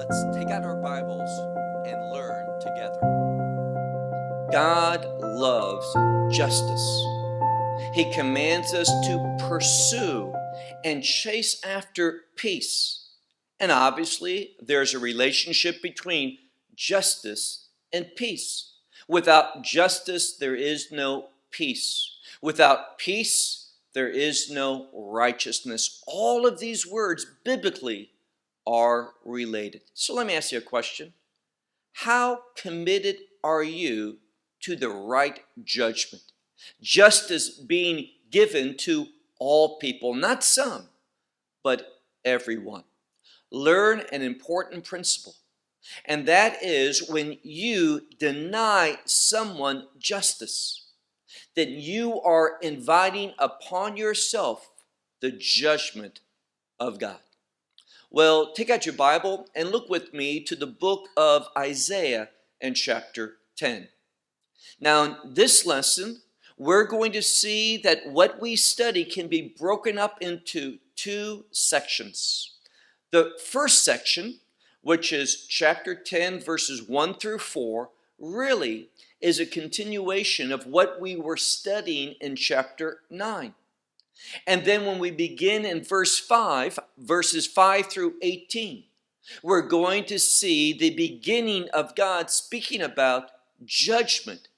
let's take out our Bibles and learn together. God loves justice. He commands us to pursue and chase after peace. And obviously, there's a relationship between justice and peace. Without justice, there is no peace. Without peace, there is no righteousness. All of these words biblically are related. So let me ask you a question. How committed are you to the right judgment? Justice being given to all people, not some, but everyone. Learn an important principle, and that is when you deny someone justice, then you are inviting upon yourself the judgment of God. Well, take out your Bible and look with me to the book of Isaiah in chapter 10. Now, in this lesson, we're going to see that what we study can be broken up into two sections. The first section, which is chapter 10, verses 1 through 4, really is a continuation of what we were studying in chapter 9. And then when we begin in verses 5 through 18, we're going to see the beginning of God speaking about judgment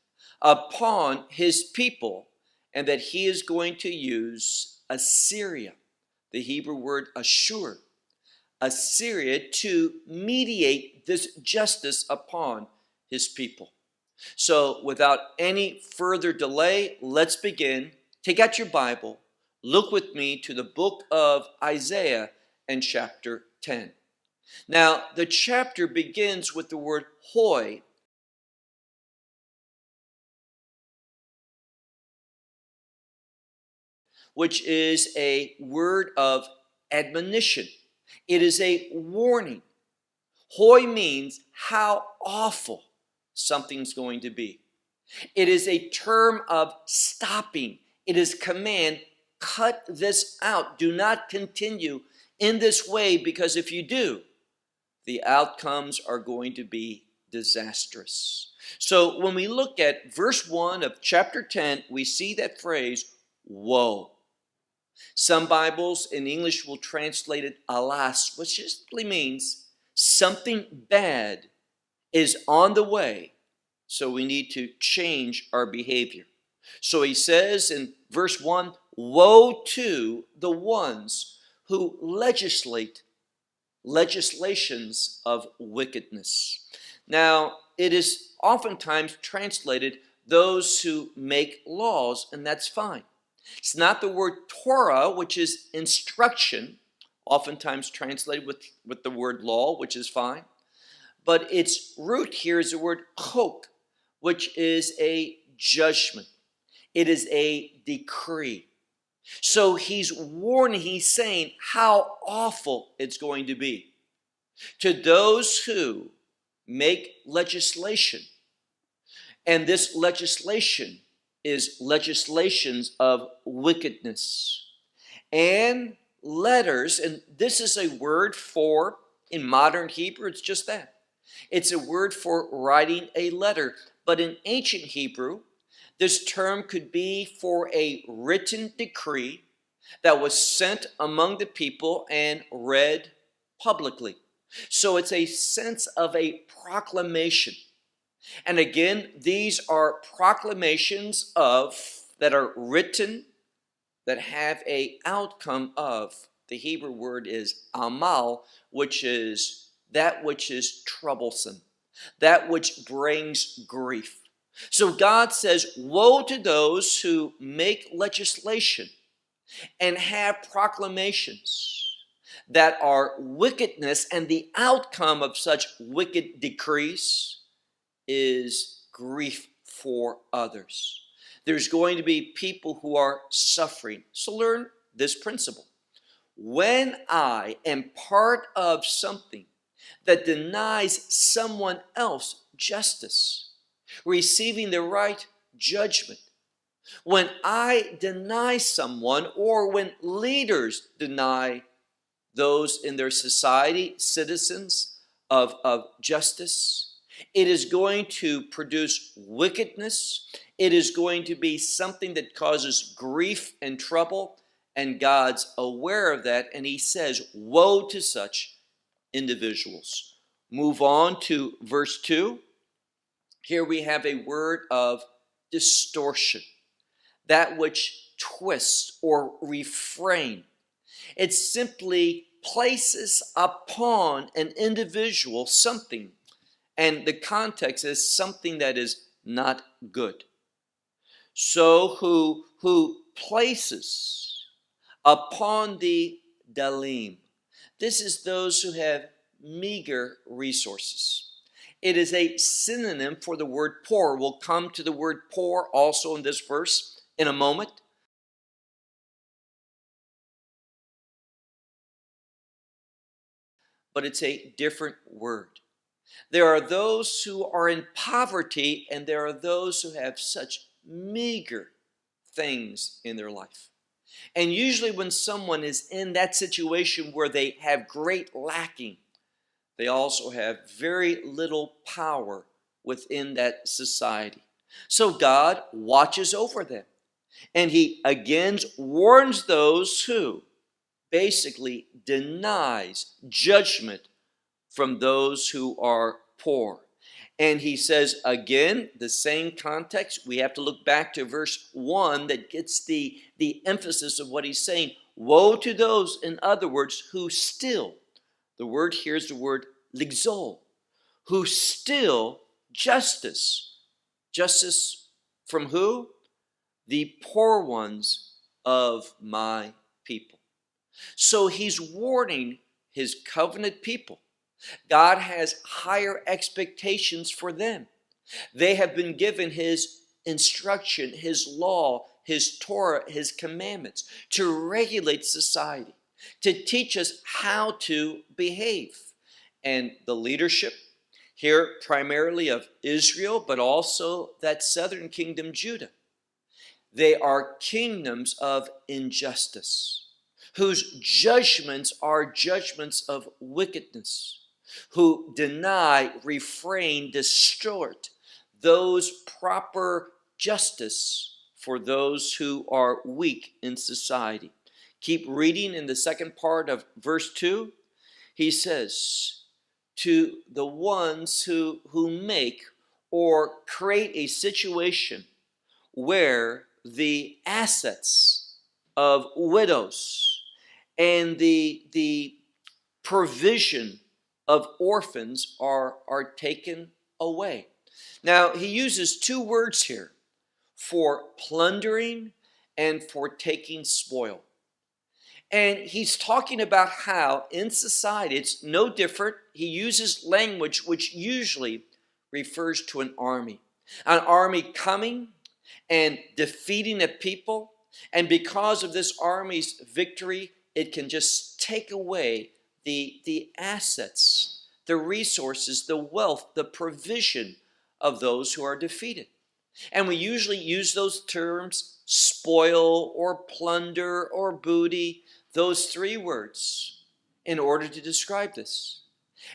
upon his people, and that he is going to use Assyria, the Hebrew word Ashur, Assyria, to mediate this justice upon his people. So without any further delay, let's begin. Take out your Bible. Look with me to the book of Isaiah and chapter 10. Now, the chapter begins with the word hoi, which is a word of admonition. It is a warning. Hoi means how awful something's going to be. It is a term of stopping. It is command, cut this out. Do not continue in this way, because if you do, the outcomes are going to be disastrous. So when we look at verse 1 of chapter 10, we see that phrase, woe. Some Bibles in English will translate it alas, which simply means something bad is on the way, so we need to change our behavior. So he says in verse 1, woe to the ones who legislate legislations of wickedness. Now, it is oftentimes translated those who make laws, and that's fine. It's not the word Torah, which is instruction, oftentimes translated with the word law, which is fine. But its root here is the word chok, which is a judgment. It is a decree. So he's warning, he's saying how awful it's going to be to those who make legislation. And this legislation is legislations of wickedness. And letters, and this is a word for, in modern Hebrew, it's just that. It's a word for writing a letter. But in ancient Hebrew, this term could be for a written decree that was sent among the people and read publicly. So it's a sense of a proclamation. And again, these are proclamations that are written, that have a outcome of, the Hebrew word is amal, which is that which is troublesome, that which brings grief. So God says, woe to those who make legislation and have proclamations that are wickedness, and the outcome of such wicked decrees is grief for others. There's going to be people who are suffering. So learn this principle. When I am part of something that denies someone else justice, receiving the right judgment, when I deny someone, or when leaders deny those in their society, citizens, of justice. It is going to produce wickedness. It is going to be something that causes grief and trouble, and God's aware of that, and he says, woe to such individuals. Move on to verse 2. Here we have a word of distortion, that which twists or refrain. It simply places upon an individual something, and the context is something that is not good. So who places upon the dalim. This is those who have meager resources. It is a synonym for the word poor. We'll come to the word poor also in this verse in a moment. But it's a different word. There are those who are in poverty, and there are those who have such meager things in their life. And usually when someone is in that situation where they have great lacking, they also have very little power within that society. So God watches over them. And he again warns those who basically denies judgment from those who are poor. And he says again, the same context, we have to look back to verse 1 that gets the emphasis of what he's saying. Woe to those, in other words, who still, the word here is the word ligzol, who still justice. Justice from who? The poor ones of my people. So he's warning his covenant people. God has higher expectations for them. They have been given his instruction, his law, his Torah, his commandments to regulate society, to teach us how to behave. And the leadership here primarily of Israel, but also that southern kingdom, Judah. They are kingdoms of injustice, whose judgments are judgments of wickedness, who deny, refrain, distort those proper justice for those who are weak in society. Keep reading in the second part of verse 2. He says, to the ones who make or create a situation where the assets of widows and the provision of orphans are taken away. Now, he uses two words here for plundering and for taking spoil. And he's talking about how in society it's no different. He uses language which usually refers to an army coming and defeating a people. And because of this army's victory, it can just take away the assets, the resources, the wealth, the provision of those who are defeated. And we usually use those terms, spoil or plunder or booty, those three words, in order to describe this.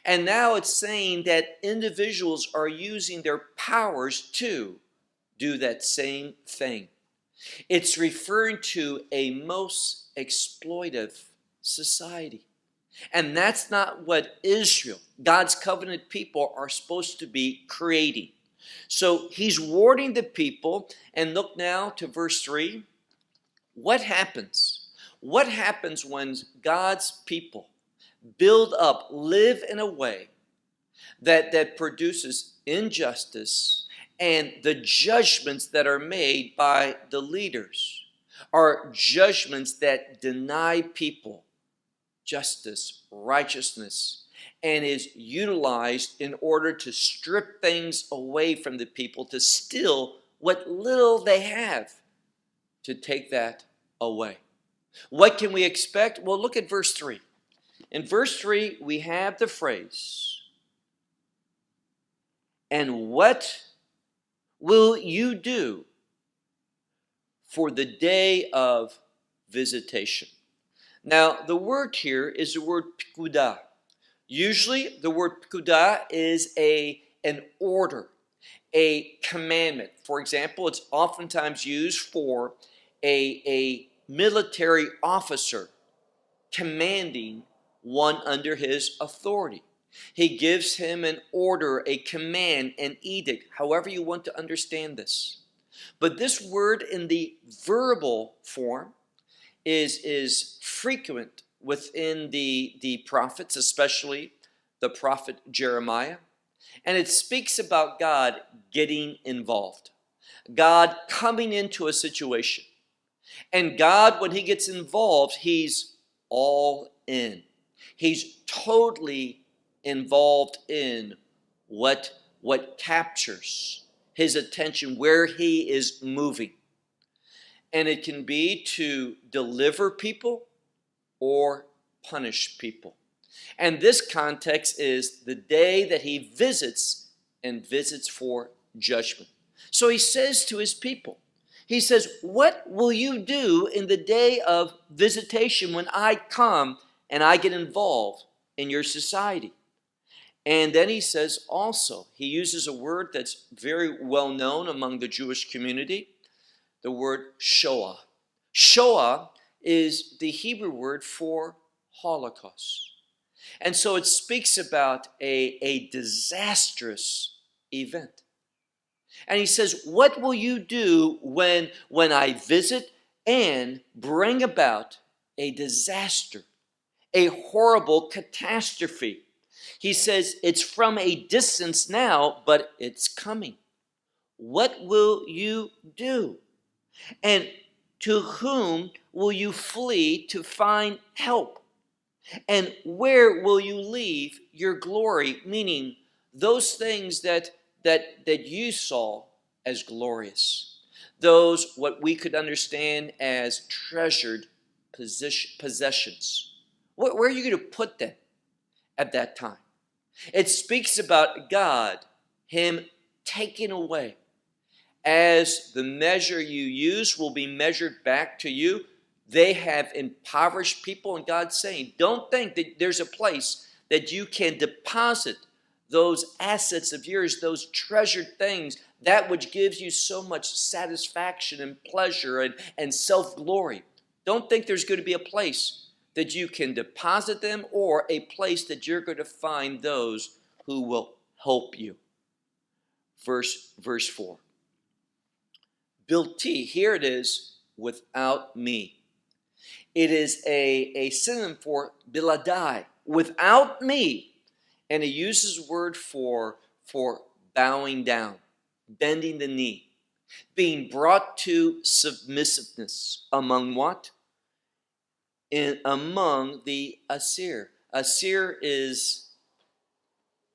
And now it's saying that individuals are using their powers to do that same thing. It's referring to a most exploitive society. And that's not what Israel, God's covenant people, are supposed to be creating. So he's warning the people, and look now to verse 3. What happens? What happens when God's people build up, live in a way that produces injustice, and the judgments that are made by the leaders are judgments that deny people justice, righteousness, and is utilized in order to strip things away from the people, to steal what little they have, to take that away. What can we expect? Well, look at verse 3. In verse 3, we have the phrase, and what will you do for the day of visitation? Now, the word here is the word pikudah. Usually the word pekudah is an order, a commandment. For example, it's oftentimes used for a military officer commanding one under his authority. He gives him an order, a command, an edict, however you want to understand this. But this word in the verbal form is frequent within the prophets, especially the prophet Jeremiah. And it speaks about God getting involved, God coming into a situation. And God, when he gets involved, he's all in. He's totally involved in what captures his attention, where he is moving. And it can be to deliver people or punish people. And this context is the day that he visits, and visits for judgment. So he says to his people, he says, what will you do in the day of visitation when I come and I get involved in your society? And then he says also, he uses a word that's very well known among the Jewish community, the word Shoah. Shoah is the Hebrew word for Holocaust. And so it speaks about a disastrous event. And he says, what will you do when I visit and bring about a disaster, a horrible catastrophe? He says, it's from a distance now, but it's coming. What will you do? And to whom will you flee to find help? And where will you leave your glory? Meaning those things that you saw as glorious. Those what we could understand as treasured possessions. Where are you going to put them at that time? It speaks about God, him taking away. As the measure you use will be measured back to you. They have impoverished people, and God's saying, don't think that there's a place that you can deposit those assets of yours, those treasured things, that which gives you so much satisfaction and pleasure and self-glory. Don't think there's going to be a place that you can deposit them, or a place that you're going to find those who will help you. Verse 4. Bilti, here it is, without me. It is a synonym for biladai, without me. And he uses a word for bowing down, bending the knee, being brought to submissiveness. Among what? Among the Asir. Asir is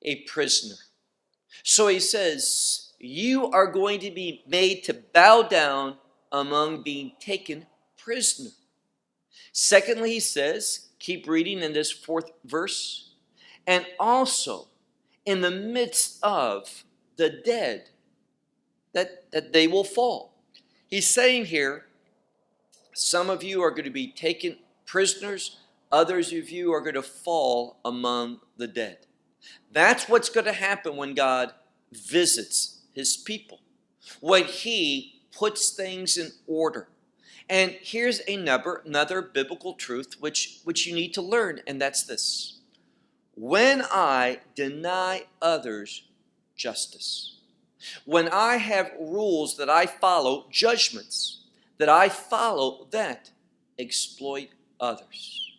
a prisoner. So he says, you are going to be made to bow down among being taken prisoner. Secondly, he says, keep reading in this 4th verse, and also in the midst of the dead, that they will fall. He's saying here, some of you are going to be taken prisoners, others of you are going to fall among the dead. That's what's going to happen when God visits his people, when he puts things in order. And here's another biblical truth which you need to learn, and that's this. When I deny others justice, when I have rules that I follow, judgments that I follow that exploit others,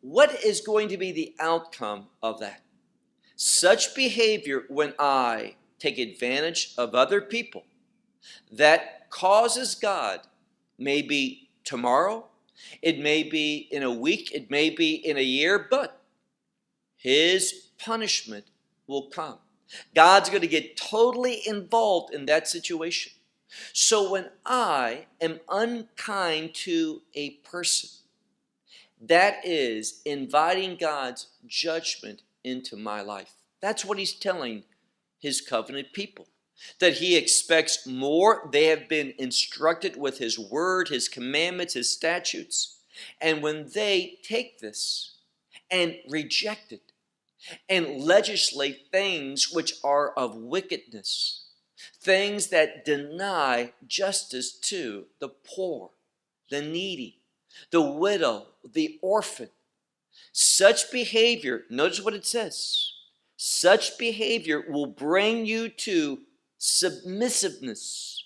what is going to be the outcome of that? Such behavior, when I take advantage of other people, that causes God, maybe tomorrow, it may be in a week, it may be in a year, but his punishment will come. God's going to get totally involved in that situation. So when I am unkind to a person, that is inviting God's judgment into my life. That's what he's telling his covenant people, that he expects more. They have been instructed with his word, his commandments, his statutes. And when they take this and reject it, and legislate things which are of wickedness, things that deny justice to the poor, the needy, the widow, the orphan. Such behavior, notice what it says, such behavior will bring you to submissiveness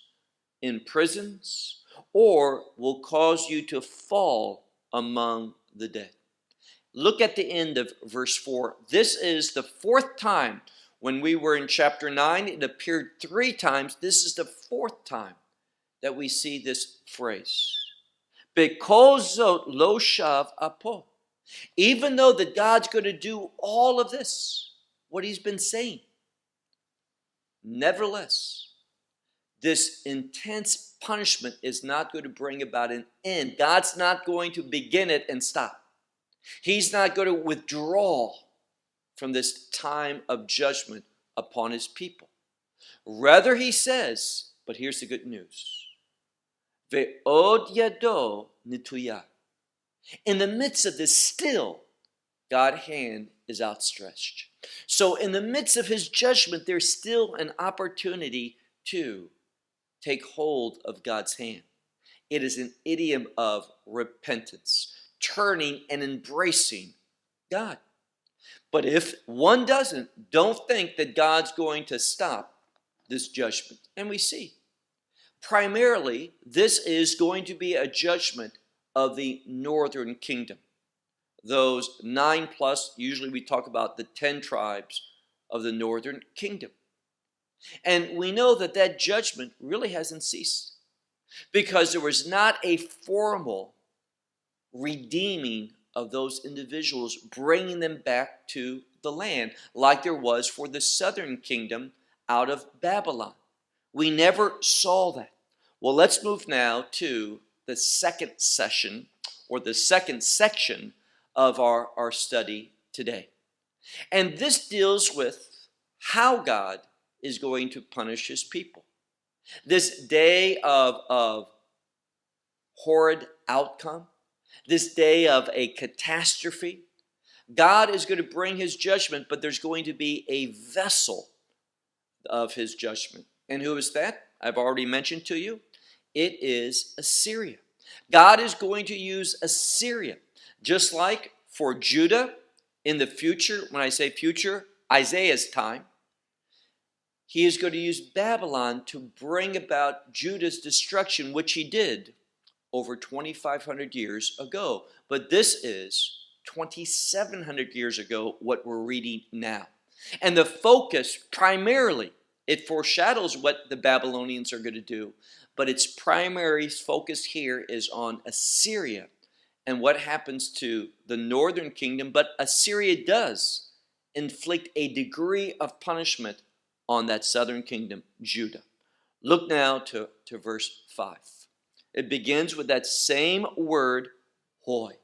in prisons, or will cause you to fall among the dead. Look at the end of verse 4. This is the fourth time. When we were in chapter 9, it appeared 3 times. This is the 4th time that we see this phrase. Bekozot lo shav apo. Even though that God's going to do all of this, what he's been saying, nevertheless, this intense punishment is not going to bring about an end. God's not going to begin it and stop. He's not going to withdraw from this time of judgment upon his people. Rather, he says, but here's the good news. Ve'od yado nituya. In the midst of this, still, God's hand is outstretched. So in the midst of his judgment, there's still an opportunity to take hold of God's hand. It is an idiom of repentance, turning and embracing God. But if one doesn't, don't think that God's going to stop this judgment. And we see, primarily, this is going to be a judgment of the northern kingdom. Those 9 plus, usually we talk about the 10 tribes of the northern kingdom. And we know that that judgment really hasn't ceased, because there was not a formal redeeming of those individuals, bringing them back to the land like there was for the southern kingdom out of Babylon. We never saw that. Well, let's move now to the second session, or the second section of our study today. And this deals with how God is going to punish his people. This day of horrid outcome, this day of a catastrophe, God is going to bring his judgment, but there's going to be a vessel of his judgment. And who is that? I've already mentioned to you. It is Assyria. God is going to use Assyria, just like for Judah in the future. When I say future, Isaiah's time, he is going to use Babylon to bring about Judah's destruction, which he did over 2,500 years ago. But this is 2,700 years ago, what we're reading now. And the focus primarily, it foreshadows what the Babylonians are going to do, but its primary focus here is on Assyria and what happens to the northern kingdom. But Assyria does inflict a degree of punishment on that southern kingdom, Judah. Look now to verse 5. It begins with that same word, hoy.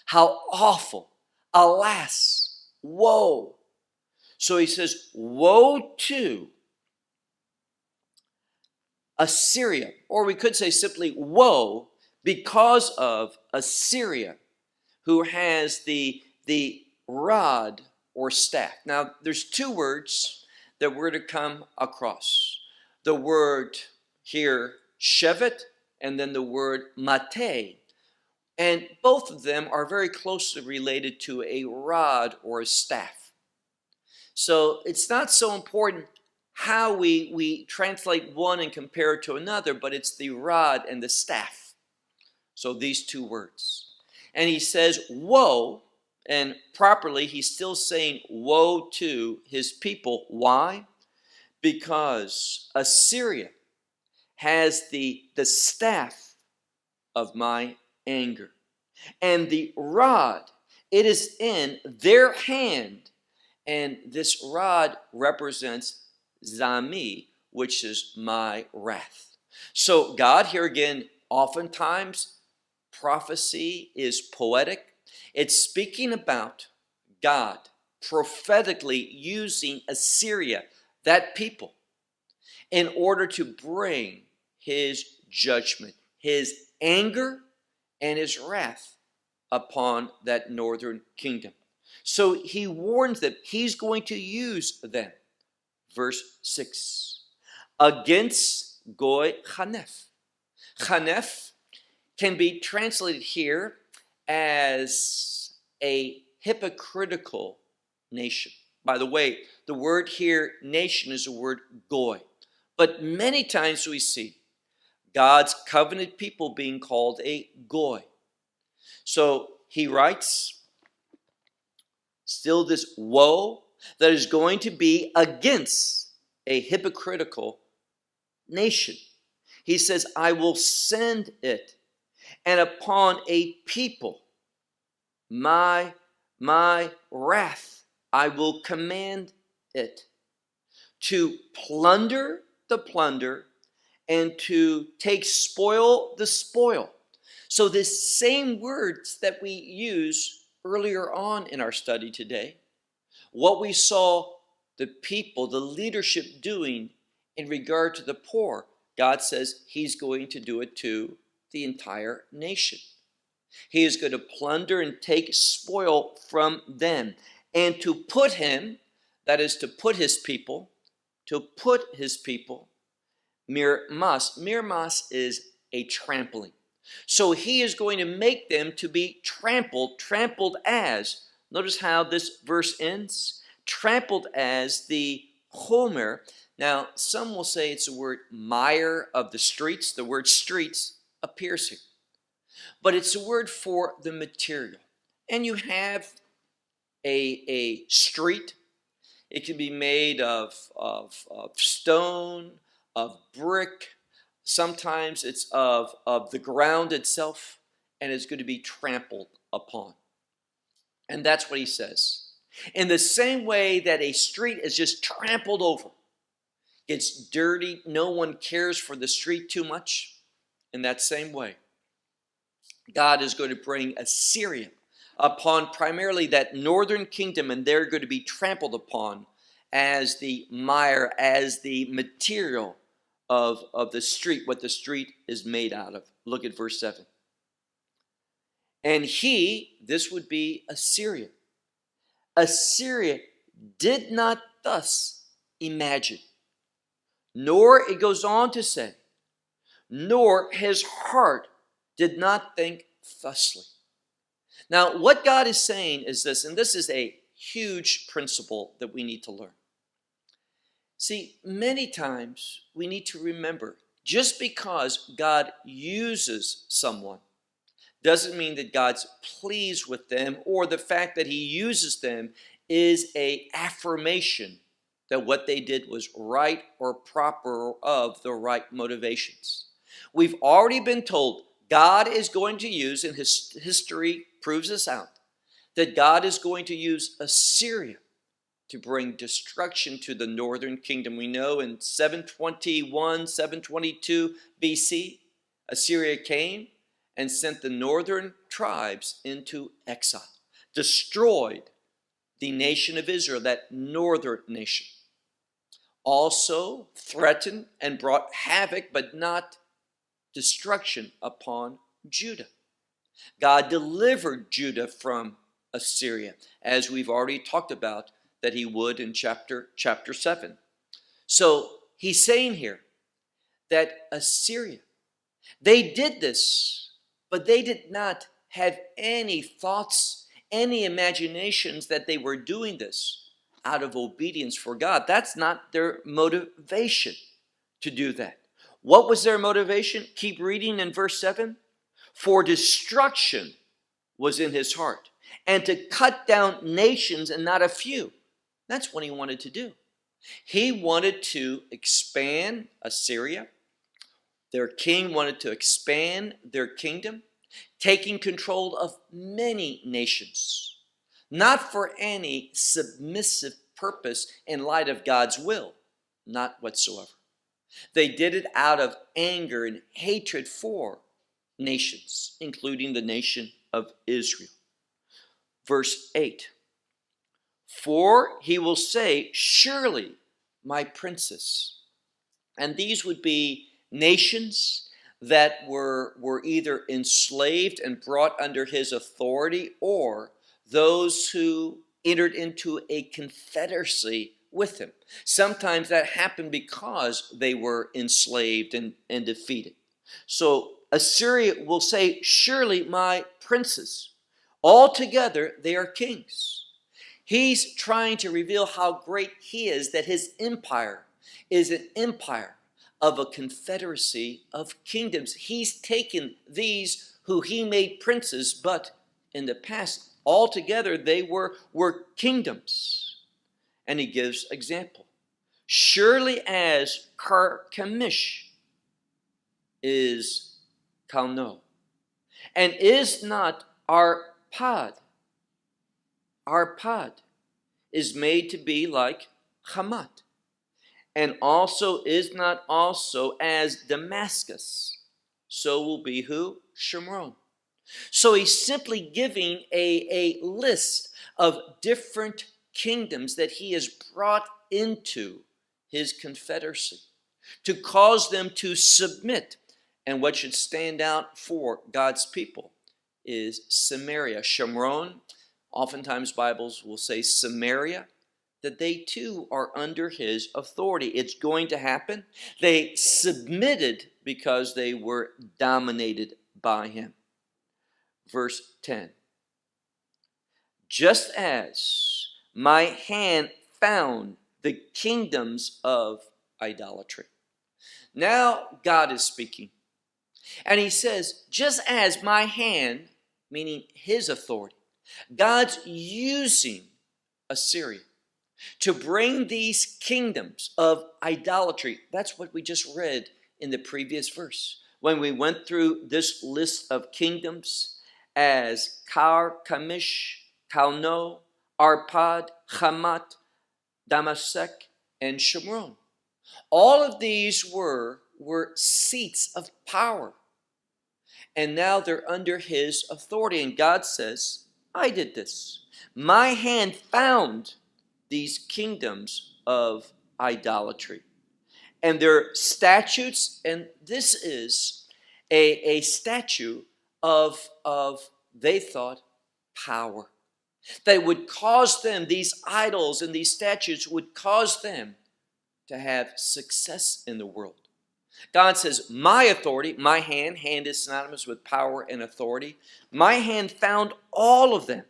How awful, alas, woe. So he says, woe to Assyria, or we could say simply woe, because of Assyria, who has the rod or staff. Now, there's 2 words that we're to come across. The word here, shevet, and then the word mate. And both of them are very closely related to a rod or a staff. So it's not so important how we translate one and compare it to another, but it's the rod and the staff. So these 2 words. And he says, woe, and properly he's still saying woe to his people. Why? Because Assyria has the staff of my anger. And the rod, it is in their hand. And this rod represents Zami, which is my wrath. So God here again, oftentimes prophecy is poetic. It's speaking about God prophetically using Assyria, that people, in order to bring his judgment, his anger, and his wrath upon that northern kingdom. So he warns them he's going to use them. Verse 6. Against Goy Chanef. Chanef can be translated here as a hypocritical nation. By the way, the word here, nation, is the word Goy. But many times we see God's covenant people being called a Goy. So he writes, still this woe that is going to be against a hypocritical nation. He says, I will send it, and upon a people my wrath I will command it, to plunder the plunder and to take spoil the spoil. So this same words that we use earlier on in our study today, what we saw the people, the leadership doing in regard to the poor, God says he's going to do it to the entire nation. He is going to plunder and take spoil from them, and to put him, that is to put his people, mirmas. Mirmas is a trampling. So he is going to make them to be trampled as, notice how this verse ends, trampled as the Homer. Now, some will say it's the word mire of the streets. The word streets appears here. But it's a word for the material. And you have a street. It can be made of stone, of brick. Sometimes it's of the ground itself, and it's going to be trampled upon. And that's what he says. In the same way that a street is just trampled over, gets dirty, no one cares for the street too much, in that same way, God is going to bring Assyria upon primarily that northern kingdom, and they're going to be trampled upon as the mire, as the material of the street, what the street is made out of. Look at verse 7. And he, this would be Assyria. Assyria did not thus imagine, nor, it goes on to say, nor his heart did not think thusly. Now, what God is saying is this, and this is a huge principle that we need to learn. See, many times we need to remember, just because God uses someone doesn't mean that God's pleased with them, or the fact that he uses them is an affirmation that what they did was right or proper or of the right motivations. We've already been told God is going to use, and his history proves this out, that God is going to use Assyria to bring destruction to the northern kingdom. We know in 721, 722 BC, Assyria came and sent the northern tribes into exile, destroyed the nation of Israel, that northern nation. Also threatened and brought havoc, but not destruction, upon Judah. God delivered Judah from Assyria, as we've already talked about that he would in chapter 7. So he's saying here that Assyria, they did this, but they did not have any thoughts, any imaginations that they were doing this out of obedience for God. That's not their motivation to do that. What was their motivation? Keep reading in verse 7. For destruction was in his heart, and to cut down nations and not a few. That's what he wanted to do. He wanted to expand Assyria. Their king wanted to expand their kingdom, taking control of many nations, not for any submissive purpose in light of God's will, not whatsoever. They did it out of anger and hatred for nations, including the nation of Israel. Verse 8. For he will say, surely my princes. And these would be nations that were either enslaved and brought under his authority, or those who entered into a confederacy with him. Sometimes that happened because they were enslaved and defeated. So Assyria will say, surely my princes, altogether they are kings. He's trying to reveal how great he is, that his empire is an empire of a confederacy of kingdoms. He's taken these who he made princes, but in the past, altogether they were kingdoms. And he gives example. Surely as Carchemish is Calno, and is not Arpad is made to be like Hamat, and also is not also as Damascus, so will be who? Shomron. So he's simply giving a list of different kingdoms that he has brought into his confederacy to cause them to submit. And what should stand out for God's people is Samaria. Shomron, oftentimes Bibles will say Samaria, that they too are under his authority. It's going to happen. They submitted because they were dominated by him. Verse 10. Just as my hand found the kingdoms of idolatry. Now God is speaking. And he says, just as my hand, meaning his authority, God's using Assyria to bring these kingdoms of idolatry. That's what we just read in the previous verse. When we went through this list of kingdoms as Carchemish, Calno, Arpad, Hamat, Damasek, and Shomron. All of these were seats of power. And now they're under his authority. And God says, I did this. My hand found these kingdoms of idolatry. And their statutes, and this is a statue of they thought, power. That would cause them, these idols and these statues would cause them to have success in the world. God says, my authority, my hand is synonymous with power and authority. My hand found all of them.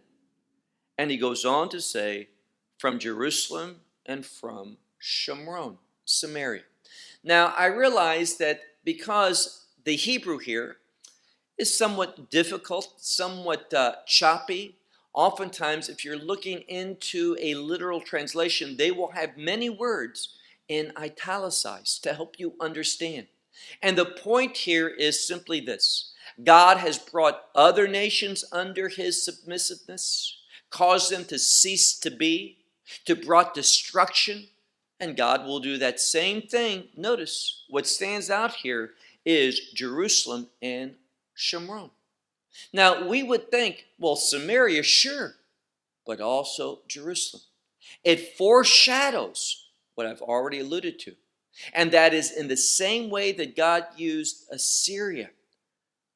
And he goes on to say, from Jerusalem and from Shomron, Samaria. Now, I realize that because the Hebrew here is somewhat difficult, somewhat choppy, oftentimes if you're looking into a literal translation, they will have many words in italicized to help you understand. And the point here is simply this. God has brought other nations under his submissiveness, caused them to cease to be, to brought destruction, and God will do that same thing. Notice what stands out here is Jerusalem and Shomron. Now we would think, well, Samaria, sure, but also Jerusalem. It foreshadows what I've already alluded to. And that is in the same way that God used Assyria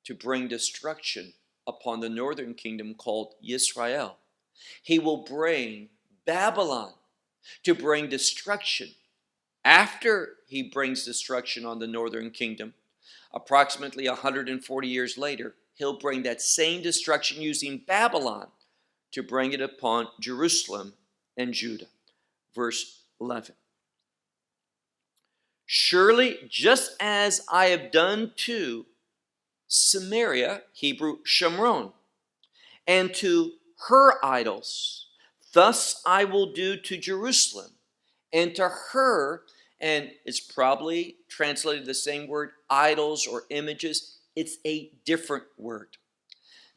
to bring destruction upon the northern kingdom called Israel. He will bring Babylon to bring destruction. After he brings destruction on the northern kingdom, approximately 140 years later, he'll bring that same destruction using Babylon to bring it upon Jerusalem and Judah. Verse 11. Surely, just as I have done to Samaria, Hebrew Shomron, and to her idols, thus I will do to Jerusalem, and to her, and it's probably translated the same word, idols or images. It's a different word.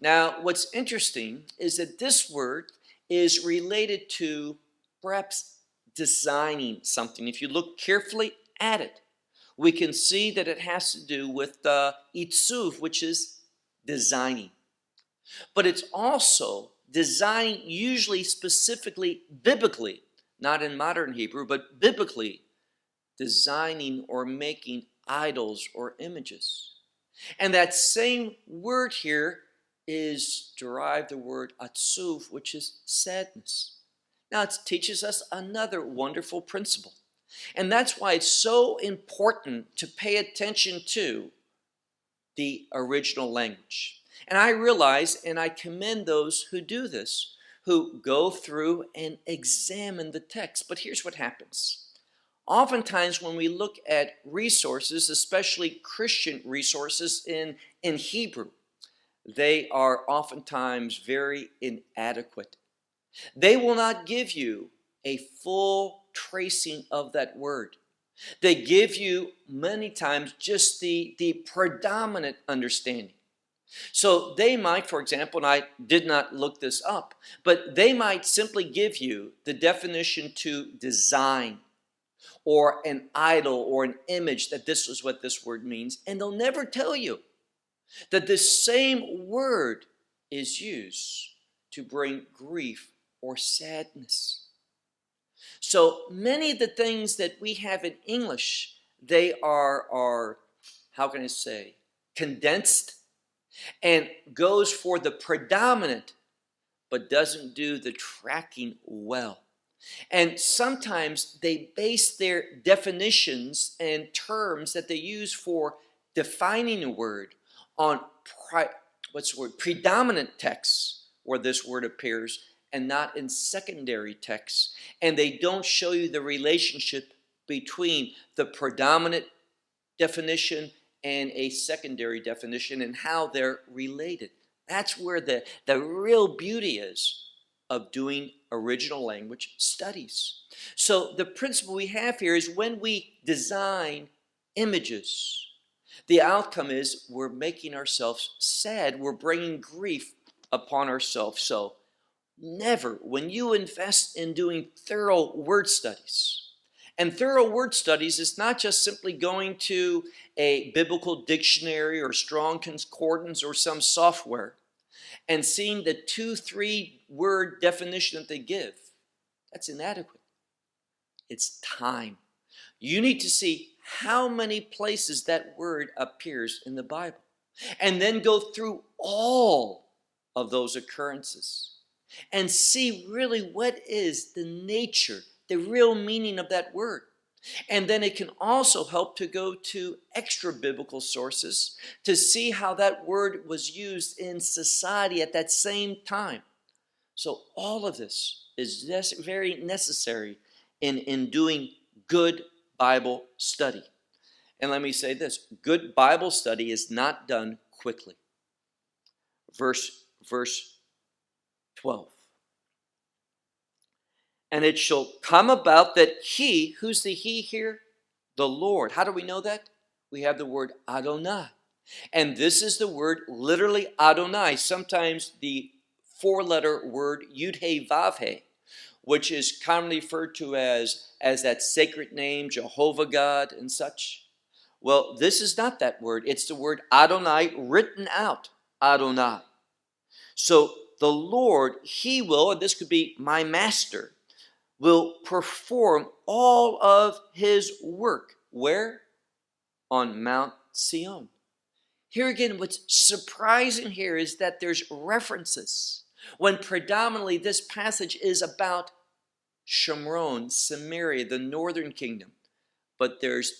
Now, what's interesting is that this word is related to perhaps designing something. If you look carefully at it, we can see that it has to do with itzuv, which is designing. But it's also designing, usually specifically biblically, not in modern Hebrew, but biblically, designing or making idols or images. And that same word here is derived the word atzuv, which is sadness. Now, it teaches us another wonderful principle. And that's why it's so important to pay attention to the original language. And I realize, and I commend those who do this, who go through and examine the text. But here's what happens. Oftentimes when we look at resources, especially Christian resources in Hebrew, they are oftentimes very inadequate. They will not give you a full tracing of that word. They give you many times just the predominant understanding. So they might, for example, and I did not look this up, but they might simply give you the definition to design or an idol or an image, that this is what this word means, and they'll never tell you that this same word is used to bring grief or sadness. So many of the things that we have in English, they are how can I say, condensed and goes for the predominant, but doesn't do the tracking well. And sometimes they base their definitions and terms that they use for defining a word on predominant texts where this word appears, and not in secondary texts. And they don't show you the relationship between the predominant definition and a secondary definition and how they're related. That's where the real beauty is of doing original language studies. So the principle we have here is when we design images, the outcome is we're making ourselves sad. We're bringing grief upon ourselves. So never, when you invest in doing thorough word studies, and thorough word studies is not just simply going to a biblical dictionary or strong concordance or some software and seeing the 2-3 word definition that they give. That's inadequate. It's time. You need to see how many places that word appears in the Bible, and then go through all of those occurrences and see really what is the nature, the real meaning of that word. And then it can also help to go to extra biblical sources to see how that word was used in society at that same time. So all of this is very necessary in doing good Bible study. And let me say this, good Bible study is not done quickly. Verse 12. And it shall come about that he, who's the he here? The Lord. How do we know that? We have the word Adonai. And this is the word literally Adonai. Sometimes the 4-letter word Yud-He-Vav-He, which is commonly referred to as that sacred name, Jehovah God and such. Well, this is not that word. It's the word Adonai written out, Adonai. So the Lord, he will, and this could be my master, will perform all of his work. Where? On Mount Sion. Here again, what's surprising here is that there's references when predominantly this passage is about Shomron, Samaria, the northern kingdom. But there's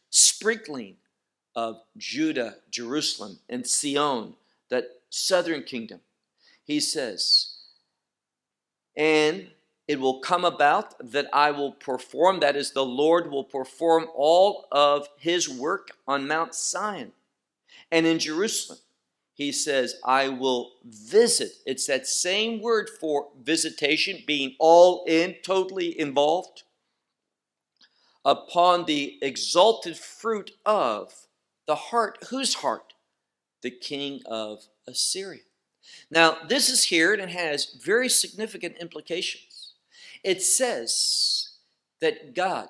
sprinkling of Judah, Jerusalem, and Sion, that southern kingdom. He says, and it will come about that I will perform, that is, the Lord will perform all of his work on Mount Sion. And in Jerusalem, he says, I will visit. It's that same word for visitation, being all in, totally involved, upon the exalted fruit of the heart. Whose heart? The king of Assyria. Now, this is here, and it has very significant implications. It says that God,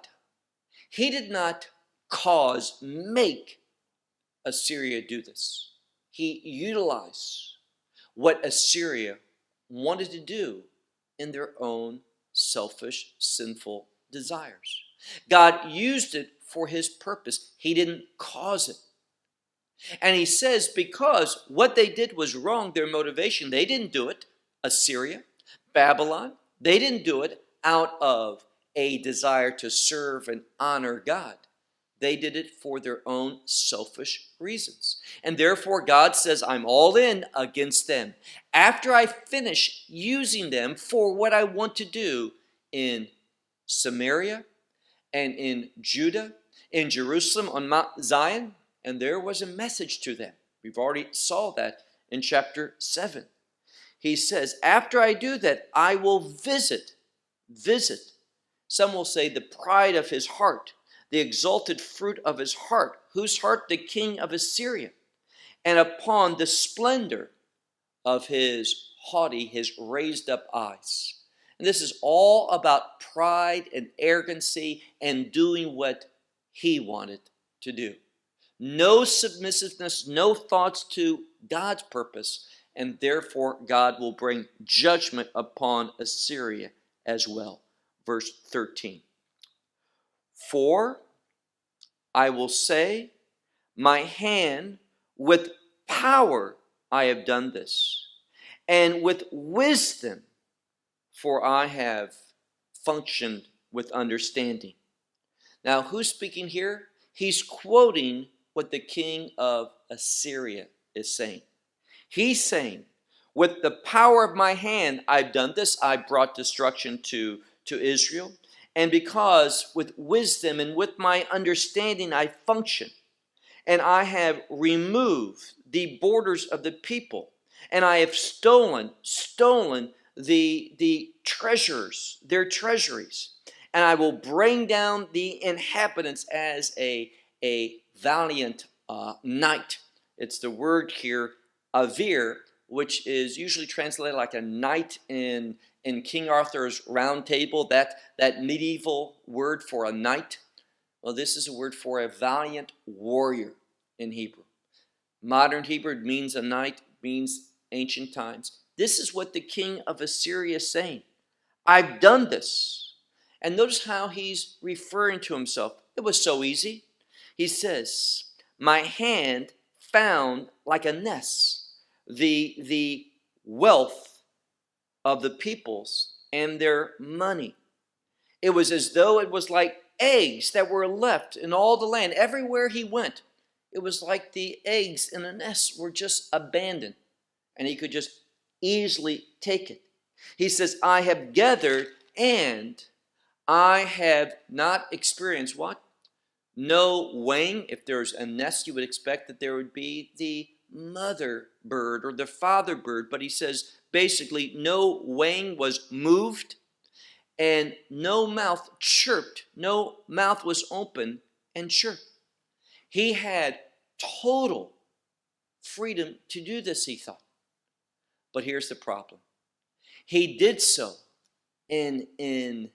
he did not make Assyria do this. He utilized what Assyria wanted to do in their own selfish, sinful desires. God used it for his purpose. He didn't cause it. And he says because what they did was wrong, their motivation, they didn't do it. Assyria, Babylon, They didn't do it out of a desire to serve and honor God. They did it for their own selfish reasons. And therefore, God says, I'm all in against them. After I finish using them for what I want to do in Samaria and in Judah, in Jerusalem, on Mount Zion, and there was a message to them. We've already saw that in chapter 7. He says, after I do that, I will visit. Some will say the pride of his heart, the exalted fruit of his heart. Whose heart? The king of Assyria. And upon the splendor of his haughty, his raised up eyes. And this is all about pride and arrogancy and doing what he wanted to do. No submissiveness, no thoughts to God's purpose, and therefore God will bring judgment upon Assyria as well. Verse 13. For I will say, my hand with power I have done this, and with wisdom, for I have functioned with understanding. Now, who's speaking here? He's quoting what the king of Assyria is saying. He's saying, with the power of my hand, I've done this. I brought destruction to Israel. And because with wisdom and with my understanding I function, and I have removed the borders of the people, and I have stolen the treasures, their treasuries, and I will bring down the inhabitants as a valiant knight. It's the word here, avir, which is usually translated like a knight in King Arthur's Round Table, that medieval word for a knight. Well, this is a word for a valiant warrior in Hebrew. Modern Hebrew means a knight, means ancient times. This is what the king of Assyria is saying. I've done this. And notice how he's referring to himself. It was so easy. He says, my hand found like a nest the wealth of the peoples and their money. It was as though it was like eggs that were left in all the land. Everywhere he went, it was like the eggs in a nest were just abandoned, and he could just easily take it. He says, I have gathered and I have not experienced what? No weighing. If there's a nest, you would expect that there would be the mother bird or the father bird, but he says basically no weighing was moved and no mouth chirped, no mouth was open and chirped. He had total freedom to do this, he thought. But here's the problem. He did so in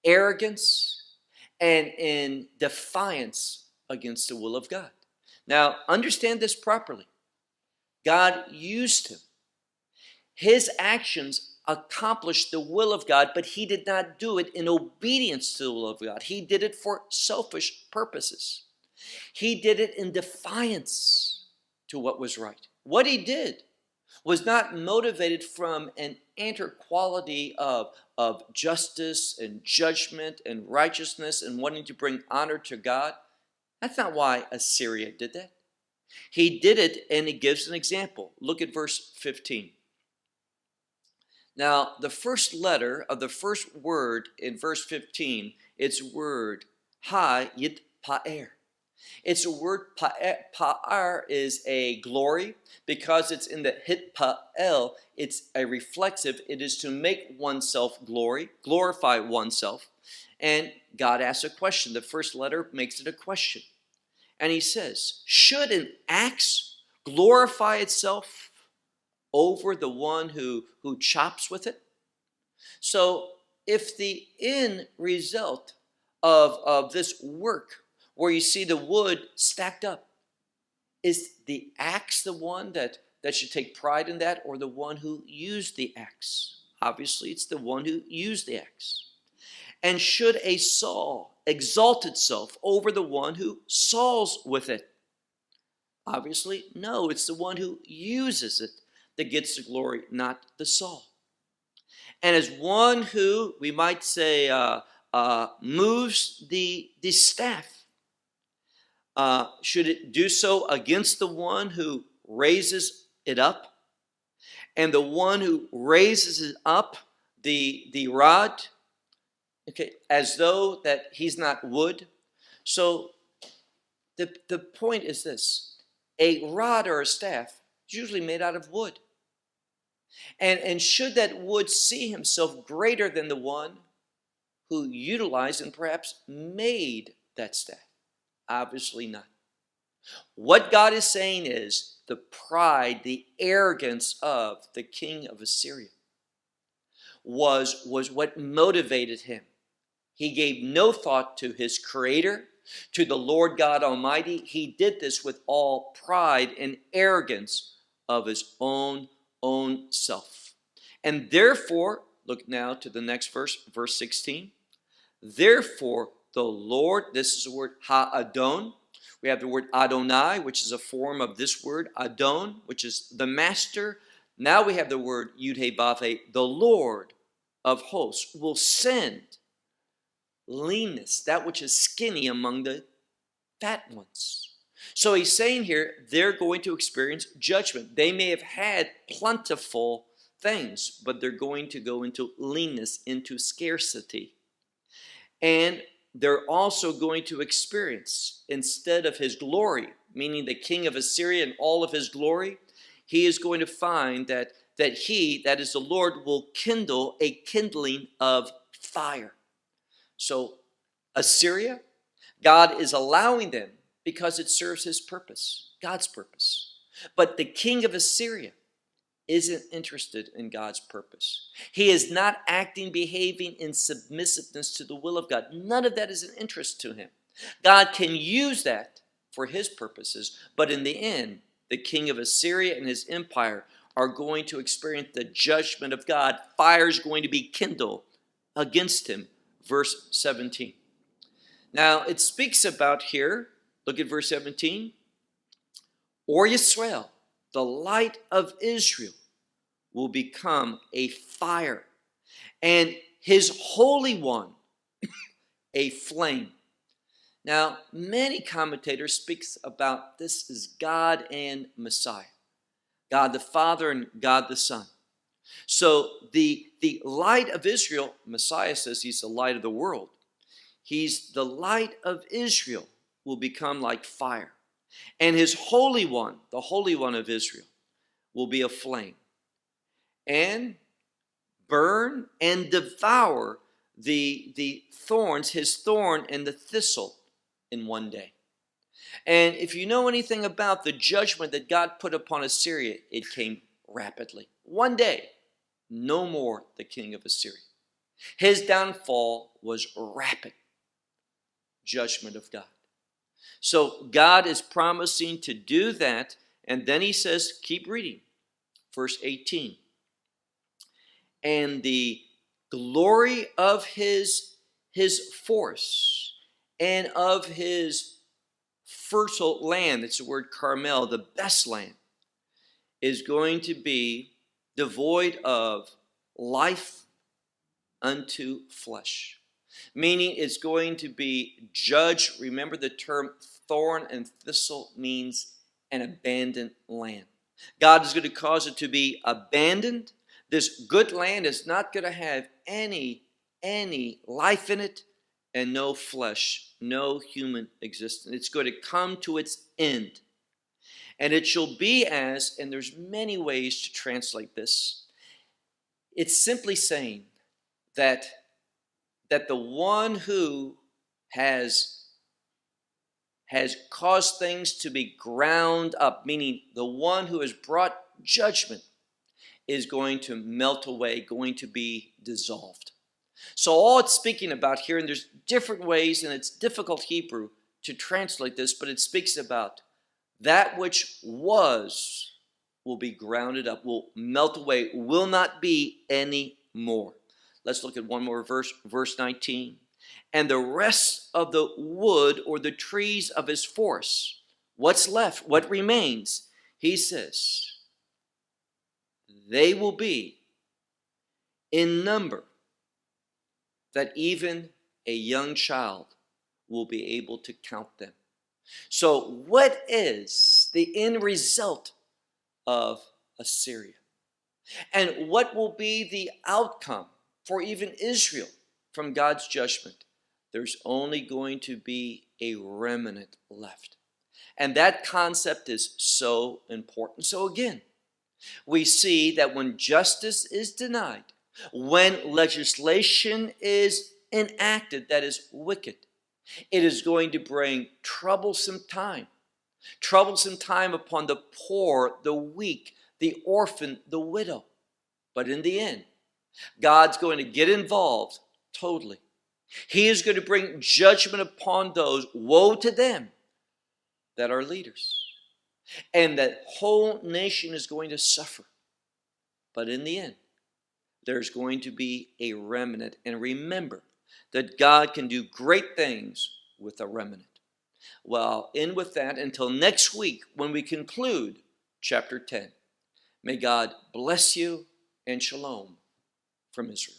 arrogance and in defiance against the will of God. Now, understand this properly. God used him. His actions accomplished the will of God, but he did not do it in obedience to the will of God. He did it for selfish purposes. He did it in defiance to what was right. What he did was not motivated from an inner quality of justice and judgment and righteousness and wanting to bring honor to God. That's not why Assyria did that. He did it, and he gives an example. Look at verse 15. Now, the first letter of the first word in verse 15, it's word ha-yit-pa'er. It's a word, pa'ar is a glory. Because it's in the hit-pa'el, it's a reflexive. It is to make oneself glorify oneself. And God asks a question. The first letter makes it a question. And he says, should an axe glorify itself over the one who chops with it? So if the end result of this work, where you see the wood stacked up, is the axe the one that should take pride in that, or the one who used the axe? Obviously, it's the one who used the axe. And should a saw exalt itself over the one who saws with it? Obviously, no, it's the one who uses it that gets the glory, not the saw. and as one who, we might say, moves the staff. Should it do so against the one who raises it up? And the one who raises it up, the rod, okay, as though that he's not wood. So the point is this: a rod or a staff is usually made out of wood. And should that wood see himself greater than the one who utilized and perhaps made that staff? Obviously not. What God is saying is the pride, the arrogance of the king of Assyria was what motivated him. He gave no thought to his creator, to the Lord God Almighty. He did this with all pride and arrogance of his own self. And therefore, look now to the next verse, verse 16. Therefore, the Lord, this is the word ha-adon. We have the word Adonai, which is a form of this word, Adon, which is the master. Now we have the word Yud-He-Vav-He, the Lord of hosts, will send leanness, that which is skinny among the fat ones. So he's saying here, they're going to experience judgment. They may have had plentiful things, but they're going to go into leanness, into scarcity. And they're also going to experience, instead of his glory, meaning the king of Assyria and all of his glory, he is going to find that he, that is the Lord, will kindle a kindling of fire. So Assyria, God is allowing them because it serves his purpose, God's purpose. But the king of Assyria isn't interested in God's purpose. He is not acting, behaving in submissiveness to the will of God. None of that is an interest to him. God can use that for his purposes, but in the end, the king of Assyria and his empire are going to experience the judgment of God. Fire is going to be kindled against him. Verse 17. Now it speaks about here, look at verse 17. Or Yisrael, the light of Israel, will become a fire, and his Holy One a flame. Now, many commentators speak about this as God and Messiah, God the Father and God the Son. So the light of Israel, Messiah says he's the light of the world. He's the light of Israel will become like fire. And his Holy One, the Holy One of Israel, will be a flame. And burn and devour the thorns, his thorn and the thistle in one day. And if you know anything about the judgment that God put upon Assyria, it came rapidly. One day, no more the king of Assyria. His downfall was rapid. Judgment of God. So God is promising to do that, and then he says, keep reading, verse 18. And the glory of his force and of his fertile land, it's the word Carmel, the best land, is going to be devoid of life unto flesh. Meaning it's going to be judged. Remember, the term thorn and thistle means an abandoned land. God is going to cause it to be abandoned. This good land is not going to have any life in it and no flesh, no human existence. It's going to come to its end. And it shall be as, and there's many ways to translate this, it's simply saying that the one who has caused things to be ground up, meaning the one who has brought judgment, is going to melt away, going to be dissolved. So all it's speaking about here, and there's different ways, and it's difficult Hebrew to translate this, but it speaks about that which was will be grounded up, will melt away, will not be any more. Let's look at one more verse, verse 19. And the rest of the wood or the trees of his force, what's left, what remains, he says, they will be in number that even a young child will be able to count them. So what is the end result of Assyria? And what will be the outcome for even Israel from God's judgment? There's only going to be a remnant left. And that concept is so important. So again, we see that when justice is denied, when legislation is enacted that is wicked, it is going to bring troublesome time upon the poor, the weak, the orphan, the widow. But in the end, God's going to get involved totally. He is going to bring judgment upon those, woe to them, that are leaders. And that whole nation is going to suffer. But in the end, there's going to be a remnant. And remember that God can do great things with a remnant. Well, I'll end with that until next week when we conclude chapter 10. May God bless you and shalom from Israel.